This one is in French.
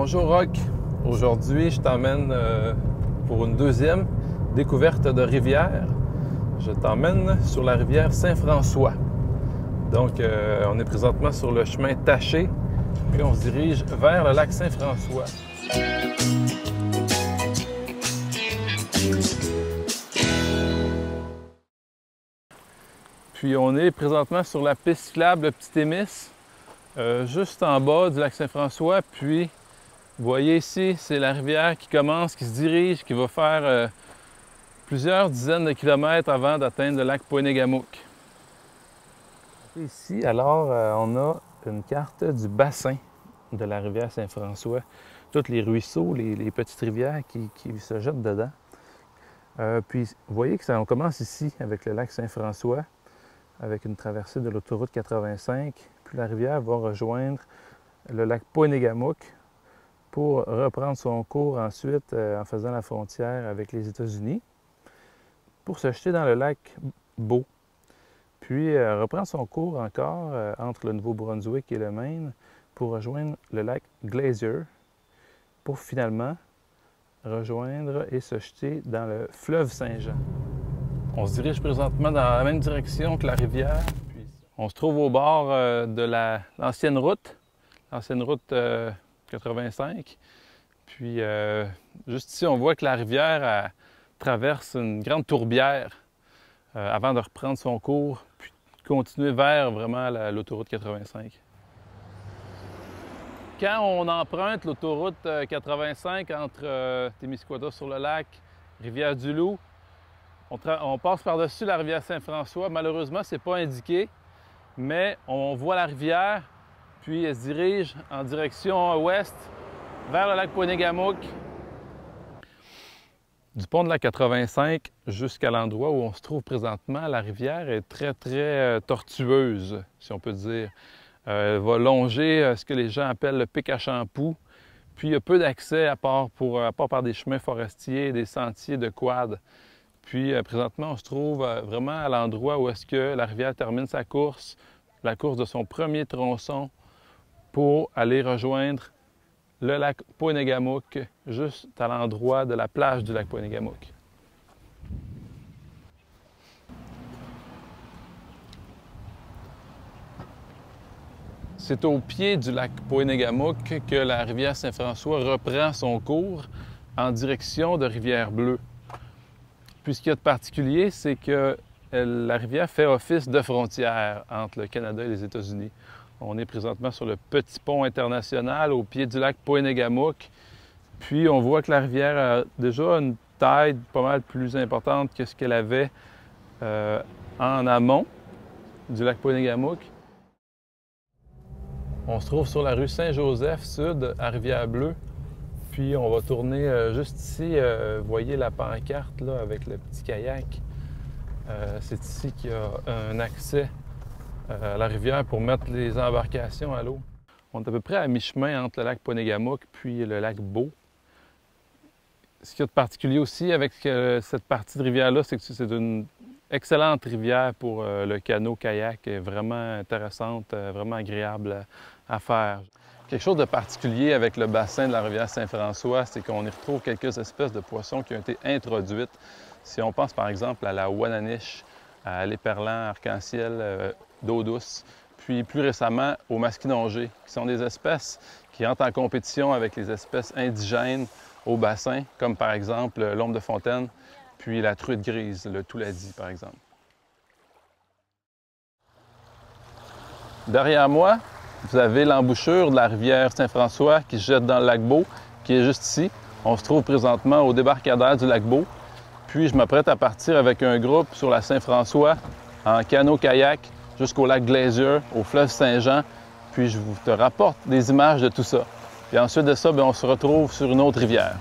Bonjour Rock, aujourd'hui je t'emmène pour une deuxième découverte de rivière. Je t'emmène sur la rivière Saint-François. Donc on est présentement sur le chemin Taché, puis on se dirige vers le lac Saint-François. Puis on est présentement sur la piste cyclable Le Petit Émis, juste en bas du lac Saint-François. Puis vous voyez ici, c'est la rivière qui commence, qui se dirige, qui va faire plusieurs dizaines de kilomètres avant d'atteindre le lac Poinégamook. Ici, alors, on a une carte du bassin de la rivière Saint-François. Tous les ruisseaux, les petites rivières qui se jettent dedans. Puis, vous voyez que on commence ici avec le lac Saint-François, avec une traversée de l'autoroute 85. Puis la rivière va rejoindre le lac Poinégamook pour reprendre son cours ensuite en faisant la frontière avec les États-Unis, pour se jeter dans le lac Beau. Puis reprendre son cours encore entre le Nouveau-Brunswick et le Maine pour rejoindre le lac Glacier, pour finalement rejoindre et se jeter dans le fleuve Saint-Jean. On se dirige présentement dans la même direction que la rivière. Puis on se trouve au bord de l'ancienne route 85. Puis juste ici, on voit que la rivière traverse une grande tourbière avant de reprendre son cours, puis continuer vers vraiment l'autoroute 85. Quand on emprunte l'autoroute 85 entre Témiscouata sur le lac, Rivière-du-Loup, on passe par-dessus la rivière Saint-François. Malheureusement, ce n'est pas indiqué, mais on voit la rivière, puis elle se dirige en direction ouest vers le lac Poinégamook. Du pont de la 85 jusqu'à l'endroit où on se trouve présentement, la rivière est très tortueuse, si on peut dire. Elle va longer ce que les gens appellent le pic à Champoux. Puis il y a peu d'accès à part par des chemins forestiers, des sentiers de quad. Puis présentement, on se trouve vraiment à l'endroit où est-ce que la rivière termine sa course, la course de son premier tronçon pour aller rejoindre le lac Poinégamook, juste à l'endroit de la plage du lac Poinégamook. C'est au pied du lac Poinégamook que la rivière Saint-François reprend son cours en direction de Rivière-Bleue. Puis ce qu'il y a de particulier, c'est que la rivière fait office de frontière entre le Canada et les États-Unis. On est présentement sur le petit pont international au pied du lac Poinégamook. Puis on voit que la rivière a déjà une taille pas mal plus importante que ce qu'elle avait en amont du lac Poinégamook. On se trouve sur la rue Saint-Joseph Sud à Rivière-Bleue. Puis on va tourner juste ici. Vous voyez la pancarte là, avec le petit kayak. C'est ici qu'il y a un accès à la rivière pour mettre les embarcations à l'eau. On est à peu près à mi-chemin entre le lac Poinégamook puis le lac Beau. Ce qu'il y a de particulier aussi avec cette partie de rivière-là, c'est que c'est une excellente rivière pour le canot-kayak, vraiment intéressante, vraiment agréable à faire. Quelque chose de particulier avec le bassin de la rivière Saint-François, c'est qu'on y retrouve quelques espèces de poissons qui ont été introduites. Si on pense par exemple à la ouananiche, à l'éperlan arc-en-ciel d'eau douce, puis plus récemment au masquinongé, qui sont des espèces qui entrent en compétition avec les espèces indigènes au bassin, comme par exemple l'ombre de fontaine, puis la truite grise, le touladi par exemple. Derrière moi, vous avez l'embouchure de la rivière Saint-François qui se jette dans le lac Beau, qui est juste ici. On se trouve présentement au débarcadère du lac Beau. Puis je m'apprête à partir avec un groupe sur la Saint-François en canot-kayak jusqu'au lac Glacier, au fleuve Saint-Jean. Puis je vous te rapporte des images de tout ça. Puis ensuite de ça, on se retrouve sur une autre rivière.